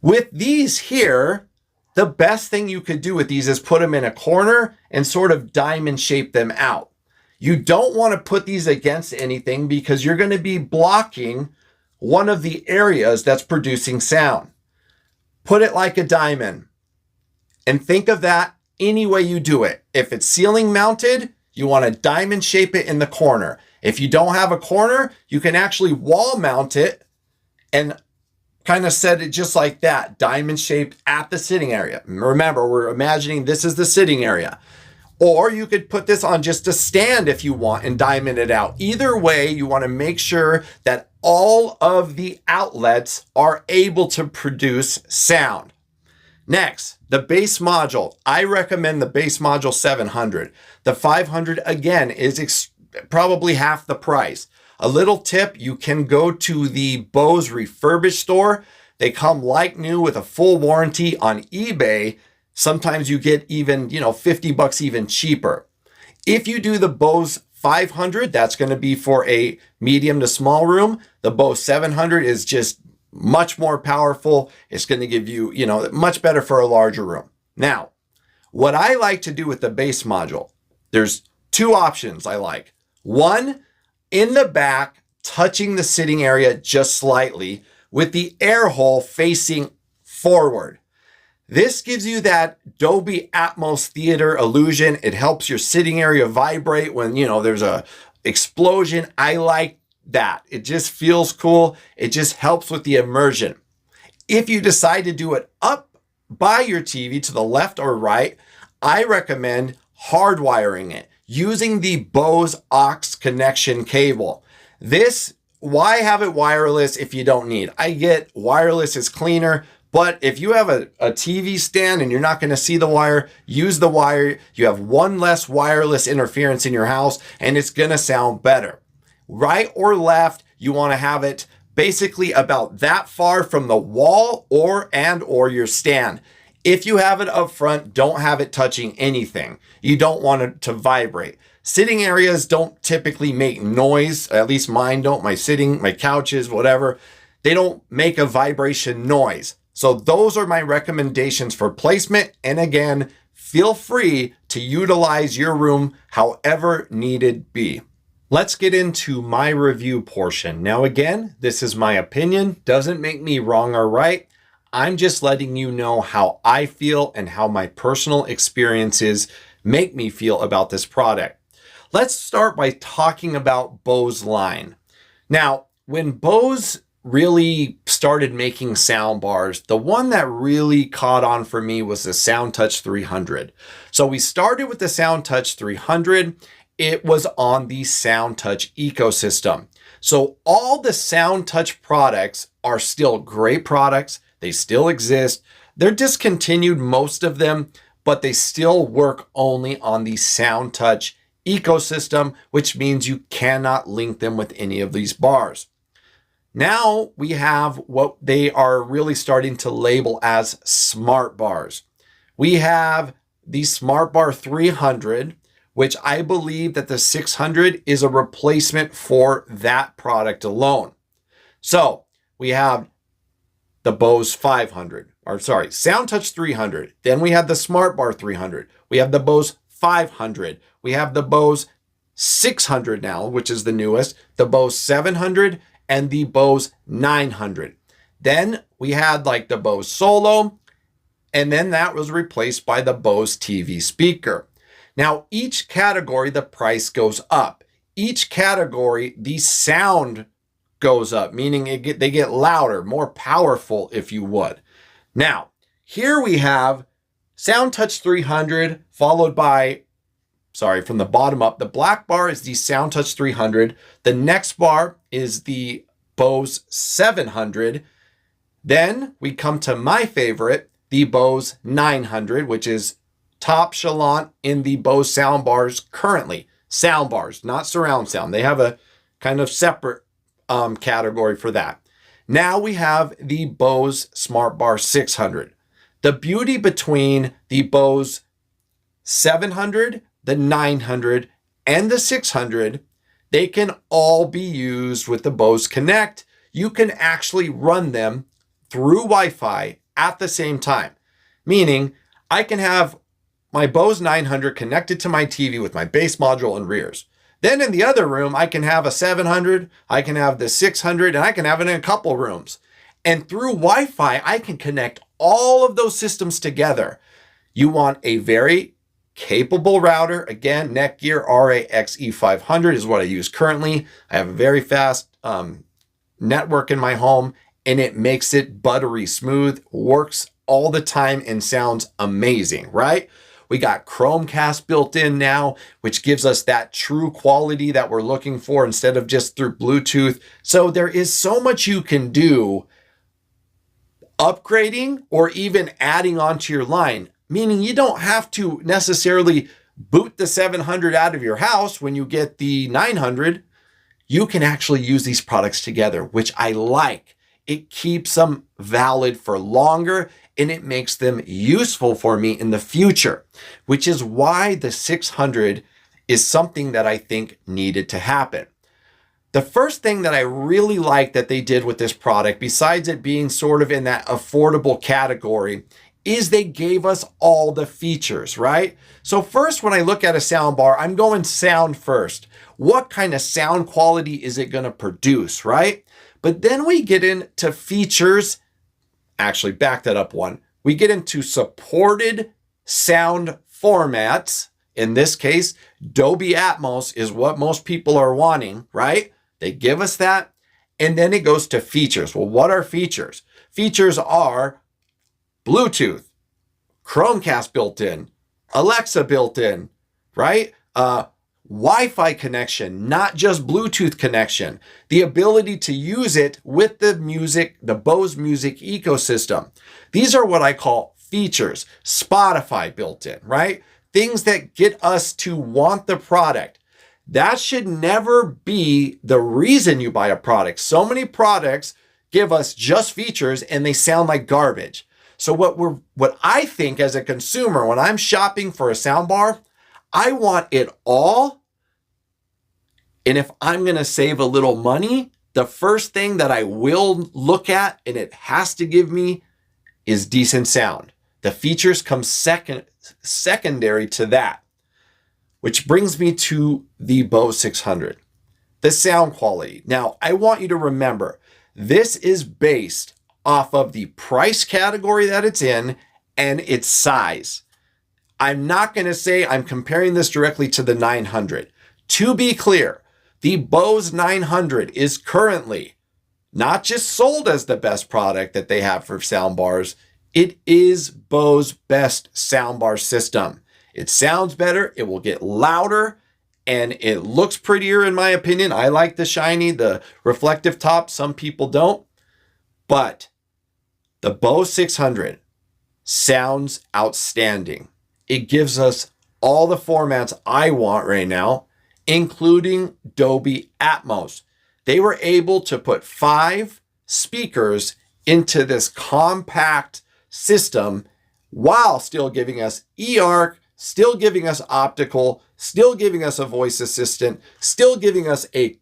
With these here, the best thing you could do with these is put them in a corner and sort of diamond shape them out. You don't want to put these against anything because you're going to be blocking one of the areas that's producing sound. Put it like a diamond. And think of that any way you do it. If it's ceiling mounted, you want to diamond shape it in the corner. If you don't have a corner, you can actually wall mount it and kind of set it just like that, diamond shaped at the sitting area. Remember, we're imagining this is the sitting area. Or you could put this on just a stand if you want and diamond it out. Either way, you want to make sure that all of the outlets are able to produce sound. Next, the bass module. I recommend the Bass Module 700. The 500, again, is probably half the price. A little tip, you can go to the Bose refurbished store. They come like new with a full warranty on eBay. Sometimes you get even, $50 even cheaper. If you do the Bose 500, that's going to be for a medium to small room. The Bose 700 is just much more powerful. It's going to give you, much better for a larger room. Now, what I like to do with the bass module, there's 2 options I like. One, in the back, touching the sitting area just slightly with the air hole facing forward. This gives you that Dolby Atmos theater illusion. It helps your sitting area vibrate when, there's a explosion. I like that. It just feels cool. It just helps with the immersion. If you decide to do it up by your TV to the left or right, I recommend hardwiring it using the Bose aux connection cable. Why have it wireless if you don't need? I get wireless is cleaner, but if you have a TV stand and you're not going to see the wire, use the wire. You have one less wireless interference in your house and it's going to sound better. Right or left, you want to have it basically about that far from the wall or your stand. If you have it up front, don't have it touching anything. You don't want it to vibrate. Sitting areas don't typically make noise. At least mine don't. My couches, whatever. They don't make a vibration noise. So those are my recommendations for placement. And again, feel free to utilize your room however needed be. Let's get into my review portion. Now again, this is my opinion. Doesn't make me wrong or right. I'm just letting you know how I feel and how my personal experiences make me feel about this product. Let's start by talking about Bose line. Now, when Bose really started making sound bars, the one that really caught on for me was the SoundTouch 300. So we started with the SoundTouch 300. it was on the SoundTouch ecosystem. So all the SoundTouch products are still great products. They still exist. They're discontinued, most of them, but they still work only on the SoundTouch ecosystem, which means you cannot link them with any of these bars. Now we have what they are really starting to label as smart bars. We have the SmartBar 300, which I believe that the 600 is a replacement for that product alone. So we have the Bose 500, or sorry, SoundTouch 300. Then we have the SmartBar 300. We have the Bose 500. We have the Bose 600 now, which is the newest, the Bose 700, and the Bose 900. Then we had like the Bose Solo, and then that was replaced by the Bose TV speaker. Now, each category, the price goes up. Each category, the sound goes up, meaning they get louder, more powerful, if you would. Now, here we have SoundTouch 300, followed by, from the bottom up, the black bar is the SoundTouch 300. The next bar is the Bose 700. Then we come to my favorite, the Bose 900, which is top echelon in the Bose soundbars currently. Soundbars, not surround sound. They have a kind of separate category for that. Now we have the Bose SmartBar 600. The beauty between the Bose 700, the 900, and the 600, they can all be used with the Bose Connect. You can actually run them through Wi-Fi at the same time. Meaning, I can have my Bose 900 connected to my TV with my bass module and rears. Then in the other room, I can have a 700, I can have the 600, and I can have it in a couple rooms. And through Wi-Fi, I can connect all of those systems together. You want a very capable router. Again, Netgear RAXE500 is what I use currently. I have a very fast network in my home, and it makes it buttery smooth, works all the time, and sounds amazing, right? We got Chromecast built in now, which gives us that true quality that we're looking for instead of just through Bluetooth. So there is so much you can do upgrading or even adding onto your line, meaning you don't have to necessarily boot the 700 out of your house when you get the 900. You can actually use these products together, which I like. It keeps them valid for longer, and it makes them useful for me in the future, which is why the 600 is something that I think needed to happen. The first thing that I really like that they did with this product, besides it being sort of in that affordable category, is they gave us all the features, right? So first, when I look at a soundbar, I'm going sound first. What kind of sound quality is it going to produce, right? But then we get into features. Actually, back that up one. We get into supported sound formats. In this case, Dolby Atmos is what most people are wanting, right? They give us that. And then it goes to features. Well, what are features? Features are Bluetooth, Chromecast built in, Alexa built in, right? Wi-Fi connection, not just Bluetooth connection. The ability to use it with the music, the Bose music ecosystem. These are what I call features. Spotify built in, right? Things that get us to want the product. That should never be the reason you buy a product. So many products give us just features and they sound like garbage. So what I think as a consumer, when I'm shopping for a soundbar, I want it all. And if I'm going to save a little money, the first thing that I will look at, and it has to give me, is decent sound. The features come secondary to that, which brings me to the Bose 600, the sound quality. Now, I want you to remember, this is based off of the price category that it's in and its size. I'm not going to say I'm comparing this directly to the 900. To be clear, the Bose 900 is currently not just sold as the best product that they have for soundbars, it is Bose's best soundbar system. It sounds better, it will get louder, and it looks prettier in my opinion. I like the shiny, the reflective top. Some people don't. But the Bose 600 sounds outstanding. It gives us all the formats I want right now, including Dolby Atmos. They were able to put 5 speakers into this compact system while still giving us eARC, still giving us optical, still giving us a voice assistant, still giving us a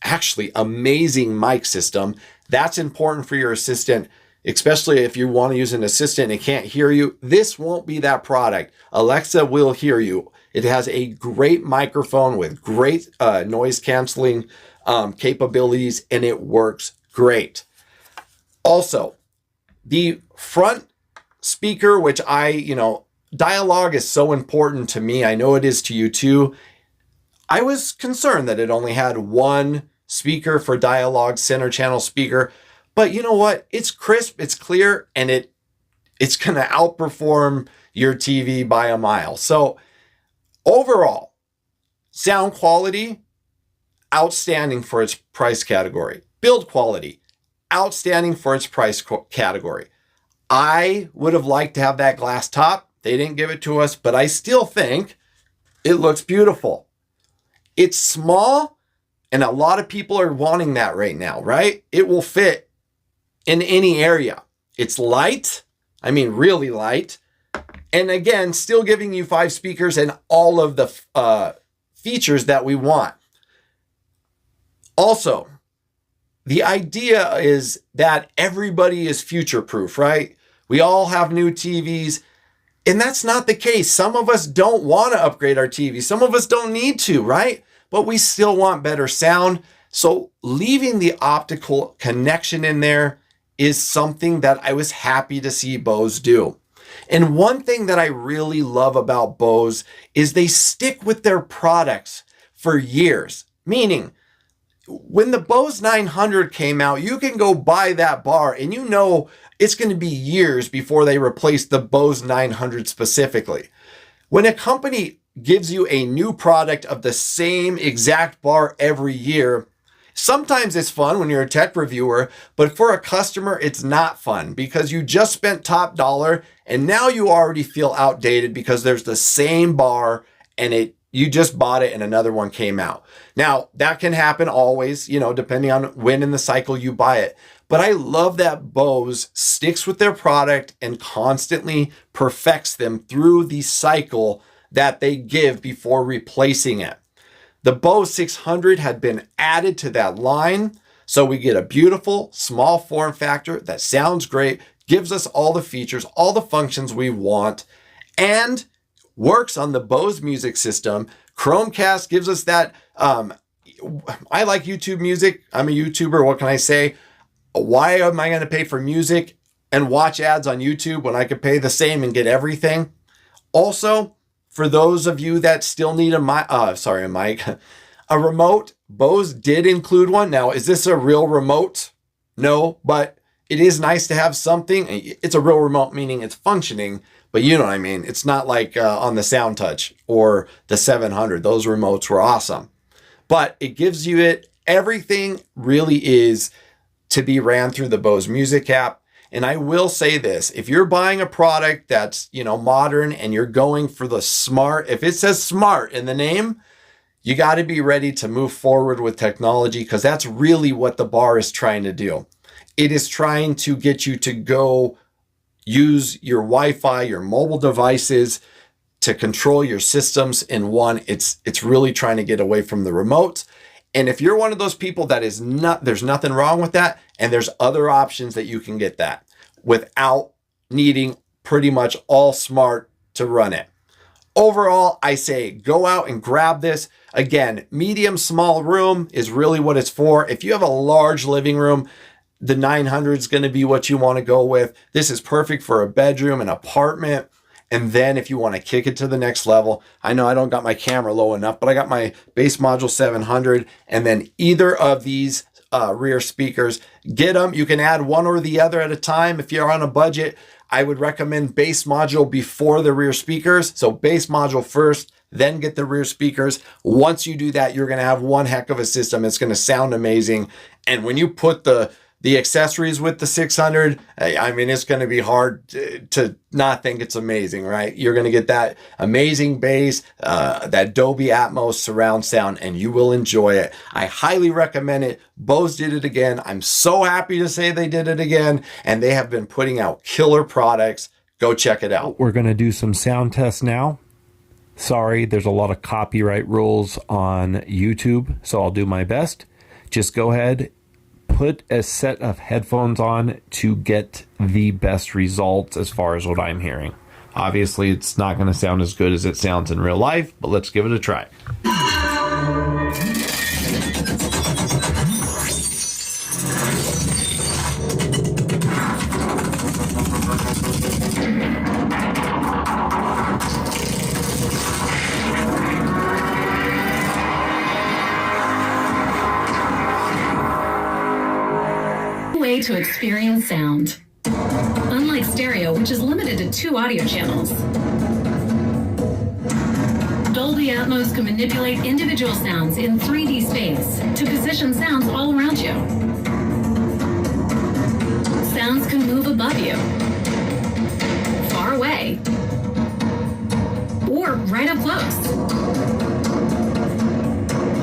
actually amazing mic system. That's important for your assistant, especially if you want to use an assistant and it can't hear you. This won't be that product. Alexa will hear you. It has a great microphone with great noise canceling capabilities, and it works great. Also, the front speaker, which dialogue is so important to me. I know it is to you too. I was concerned that it only had one speaker for dialogue, center channel speaker. But you know what? It's crisp, it's clear, and it's going to outperform your TV by a mile. So overall, sound quality, outstanding for its price category. Build quality, outstanding for its price category. I would have liked to have that glass top. They didn't give it to us, but I still think it looks beautiful. It's small, and a lot of people are wanting that right now, right? It will fit in any area. It's light, I mean really light. And again, still giving you 5 speakers and all of the features that we want. Also, the idea is that everybody is future-proof, right? We all have new TVs, and that's not the case. Some of us don't want to upgrade our TV. Some of us don't need to, right? But we still want better sound. So leaving the optical connection in there is something that I was happy to see Bose do. And one thing that I really love about Bose is they stick with their products for years. Meaning, when the Bose 900 came out, you can go buy that bar and you know it's going to be years before they replace the Bose 900 specifically. When a company gives you a new product of the same exact bar every year, sometimes it's fun when you're a tech reviewer, but for a customer, it's not fun because you just spent top dollar and now you already feel outdated because there's the same bar and you just bought it and another one came out. Now, that can happen always, depending on when in the cycle you buy it. But I love that Bose sticks with their product and constantly perfects them through the cycle that they give before replacing it. The Bose 600 had been added to that line, so we get a beautiful small form factor that sounds great, gives us all the features, all the functions we want, and works on the Bose music system. Chromecast gives us that. I like YouTube music. I'm a YouTuber. What can I say? Why am I going to pay for music and watch ads on YouTube when I could pay the same and get everything? Also, for those of you that still need a mic, a remote, Bose did include one. Now, is this a real remote? No, but it is nice to have something. It's a real remote, meaning it's functioning, but you know what I mean. It's not like on the SoundTouch or the 700. Those remotes were awesome. But it gives you everything really is to be ran through the Bose Music app. And I will say this, if you're buying a product that's, modern and you're going for the smart, if it says smart in the name, you got to be ready to move forward with technology because that's really what the bar is trying to do. It is trying to get you to go use your Wi-Fi, your mobile devices to control your systems in one. It's really trying to get away from the remote. And if you're one of those people that is not, there's nothing wrong with that. And there's other options that you can get that without needing pretty much all smart to run it. Overall, I say go out and grab this. Again, medium, small room is really what it's for. If you have a large living room, the 900 is going to be what you want to go with. This is perfect for a bedroom, an apartment. And then if you want to kick it to the next level, I know I don't got my camera low enough, but I got my Bass700 and then either of these rear speakers. Get them. You can add one or the other at a time. If you're on a budget, I would recommend bass module before the rear speakers. So bass module first, then get the rear speakers. Once you do that, you're going to have one heck of a system. It's going to sound amazing. And when you put the accessories with the 600, I mean, it's going to be hard to not think it's amazing, right? You're going to get that amazing bass, that Dolby Atmos surround sound, and you will enjoy it. I highly recommend it. Bose did it again. I'm so happy to say they did it again, and they have been putting out killer products. Go check it out. We're going to do some sound tests now. Sorry, there's a lot of copyright rules on YouTube, so I'll do my best. Just go ahead, put a set of headphones on to get the best results as far as what I'm hearing. Obviously, it's not going to sound as good as it sounds in real life, but let's give it a try. Way to experience sound. Unlike stereo, which is limited to 2 audio channels, Dolby Atmos can manipulate individual sounds in 3D space to position sounds all around you. Sounds can move above you, far away, or right up close.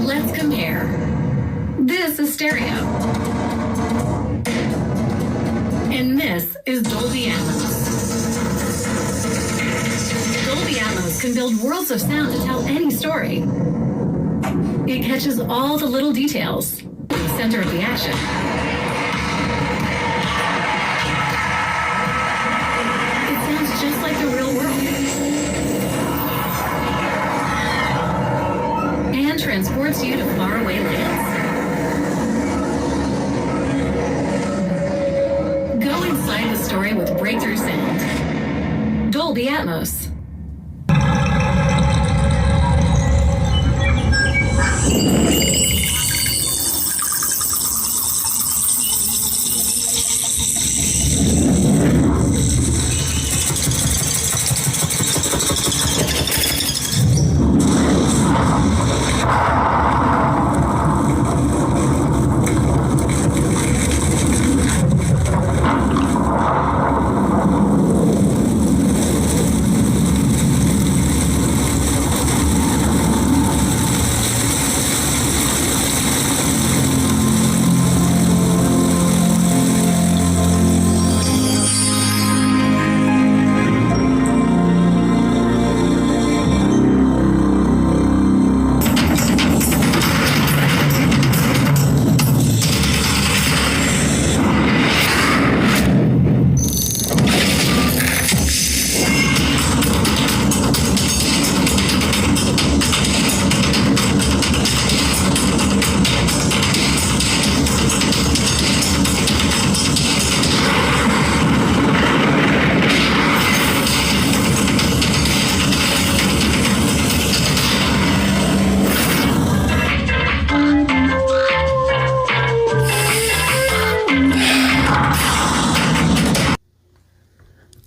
Let's compare. This is stereo. And this is Dolby Atmos. Dolby Atmos can build worlds of sound to tell any story. It catches all the little details in the center of the action. It sounds just like the real world. And transports you to faraway lands. Go inside the story with breakthrough sound. Dolby Atmos.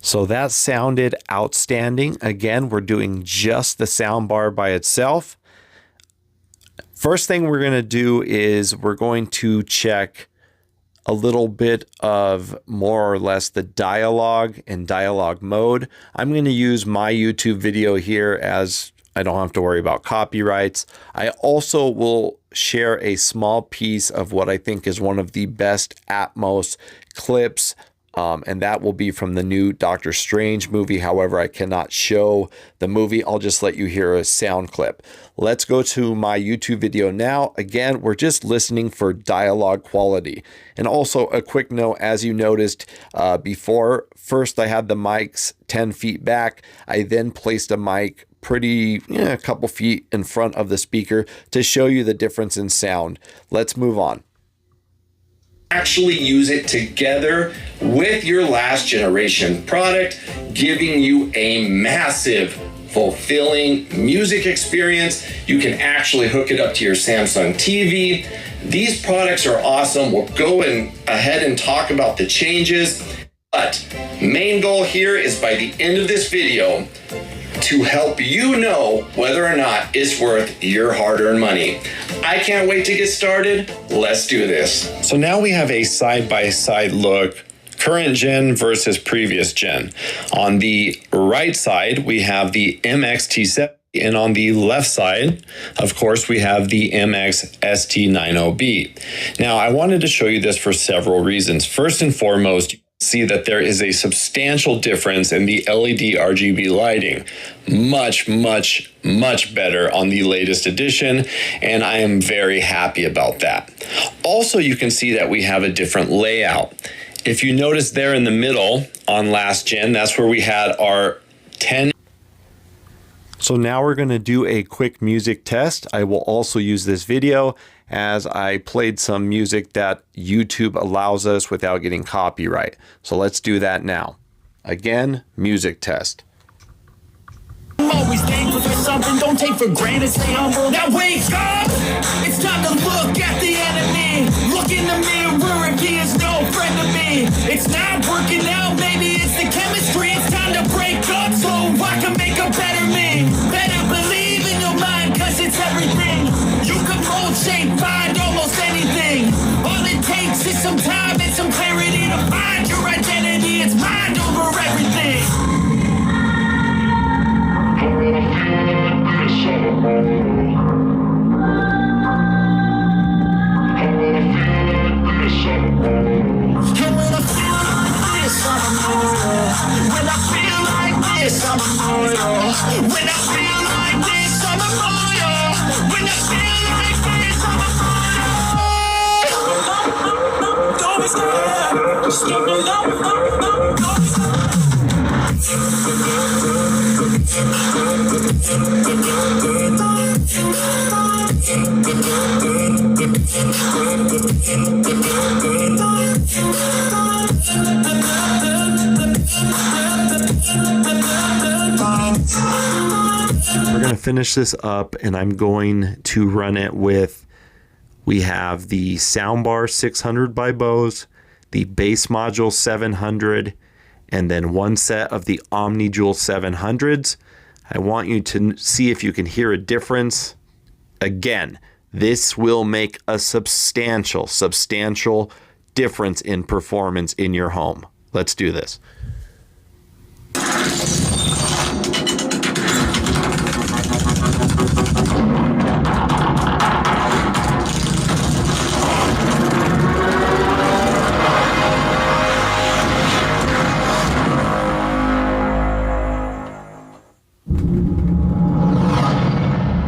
So that sounded outstanding. Again, we're doing just the soundbar by itself. First thing we're going to do is we're going to check a little bit of more or less the dialogue and dialogue mode. I'm going to use my YouTube video here as I don't have to worry about copyrights. I also will share a small piece of what I think is one of the best Atmos clips, and that will be from the new Doctor Strange movie. However, I cannot show the movie. I'll just let you hear a sound clip. Let's go to my YouTube video now. Again, we're just listening for dialogue quality. And also a quick note, as you noticed before, first I had the mics 10 feet back. I then placed a mic a couple feet in front of the speaker to show you the difference in sound. Let's move on. Actually use it together with your last generation product, giving you a massive, fulfilling music experience. You can actually hook it up to your Samsung TV. These products are awesome. We'll go ahead and talk about the changes, but main goal here is by the end of this video to help you know whether or not it's worth your hard-earned money. I can't wait to get started. Let's do this. So now we have a side-by-side look, current gen versus previous gen. On the right side, we have the MX-T7, and on the left side, of course, we have the MX-ST90B. Now, I wanted to show you this for several reasons. First and foremost, you see that there is a substantial difference in the LED RGB lighting. Much better on the latest edition, and I am very happy about that. Also, you can see that we have a different layout. If you notice there in the middle on last gen, that's where we had our 10. So now we're going to do a quick music test. I will also use this video as I played some music that YouTube allows us without getting copyright. So let's do that now. Again, music test. I'm always thankful for something, don't take for granted, stay humble. Now wake up! It's time to look at the enemy. Look in the mirror if he is no friend to me. It's not working out, maybe it's the chemistry. It's time to break up so I can make a better me. Better believe in your mind, cause it's everything. You can mold, shape, find almost anything. All it takes is some time and some clarity to find your identity. It's mind over everything. We're going to finish this up, and I'm going to run it with, we have the Soundbar 600 by Bose, the Bass Module 700, and then one set of the Omnijewel700s. I want you to see if you can hear a difference. Again, this will make a substantial difference in performance in your home. Let's do this.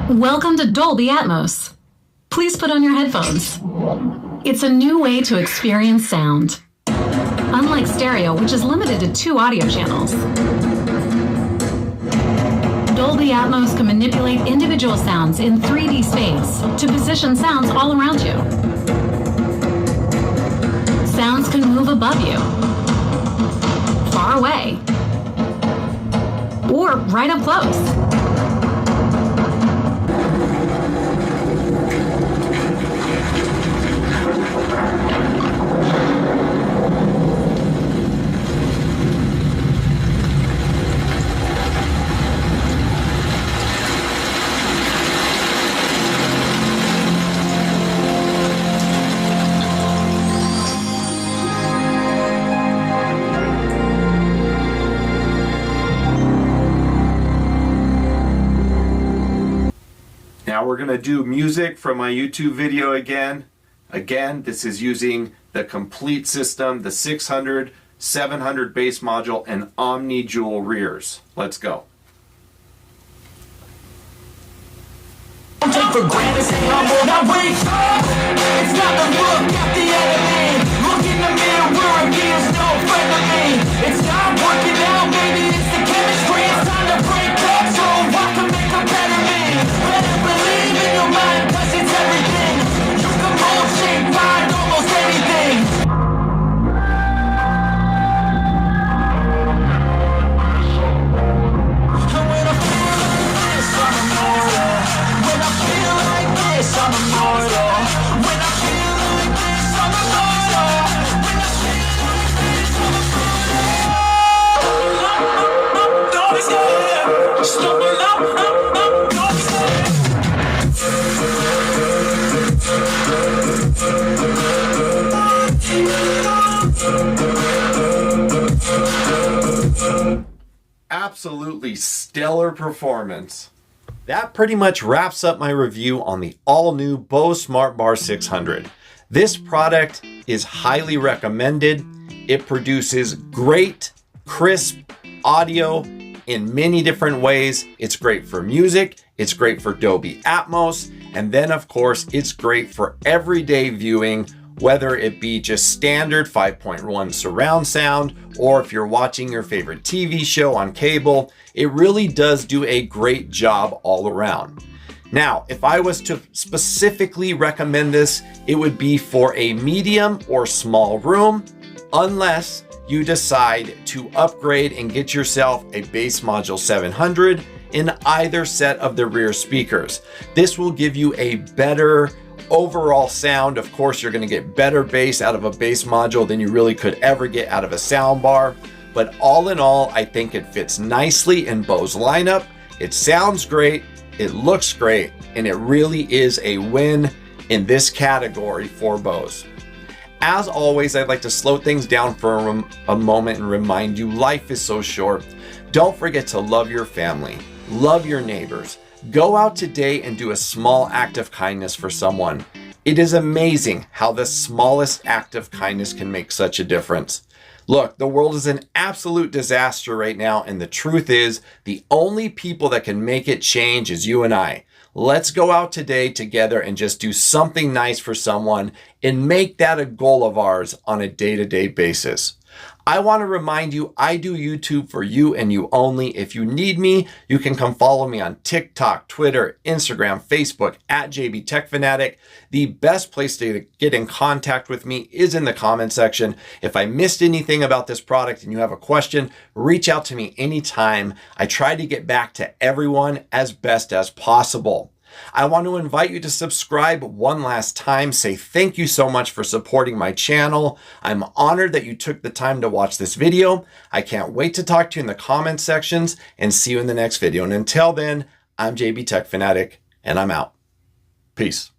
Welcome to Dolby Atmos. Please put on your headphones. It's a new way to experience sound. Unlike stereo, which is limited to 2 audio channels, Dolby Atmos can manipulate individual sounds in 3D space to position sounds all around you. Sounds can move above you, far away, or right up close. Now we're going to do music from my YouTube video again. Again, this is using the complete system, the 600, 700 bass module, and Omnijewel rears. Let's go. Don't take for granted, stay humble. Now wake up! It's time to look at the enemy. Look in the mirror if he is no friend to me. It's not working out, maybe it's the chemistry. It's time to break up so I can make a better me. Better believe in your mind, cause it's everything. You can mold, shape, find almost anything. And when I feel like this, I'm immortal. When I feel like this, I'm immortal. When I feel like this, I'm immortal. absolutely stellar performance. That pretty much wraps up my review on the all-new Bose Bass 600. This product is highly recommended. It produces great, crisp audio in many different ways. It's great for music, it's great for Dolby Atmos, and then of course, it's great for everyday viewing, whether it be just standard 5.1 surround sound, or if you're watching your favorite TV show on cable. It really does do a great job all around. Now, if I was to specifically recommend this, it would be for a medium or small room, unless you decide to upgrade and get yourself a Bass700 700 in either set of the rear speakers. This will give you a better overall sound. Of course, you're going to get better bass out of a bass module than you really could ever get out of a soundbar. But all in all, I think it fits nicely in Bose lineup. It sounds great, it looks great, and it really is a win in this category for Bose. As always, I'd like to slow things down for a moment and remind you life is so short. Don't forget to love your family, love your neighbors. Go out today and do a small act of kindness for someone. It is amazing how the smallest act of kindness can make such a difference. Look, the world is an absolute disaster right now, and the truth is, the only people that can make it change is you and I. Let's go out today together and just do something nice for someone and make that a goal of ours on a day-to-day basis. I want to remind you, I do YouTube for you and you only. If you need me, you can come follow me on TikTok, Twitter, Instagram, Facebook at JB Tech Fanatic. The best place to get in contact with me is in the comment section. If I missed anything about this product and you have a question, reach out to me anytime. I try to get back to everyone as best as possible. I want to invite you to subscribe one last time. Say thank you so much for supporting my channel. I'm honored that you took the time to watch this video. I can't wait to talk to you in the comment sections and see you in the next video. And until then, I'm JB Tech Fanatic and I'm out. Peace.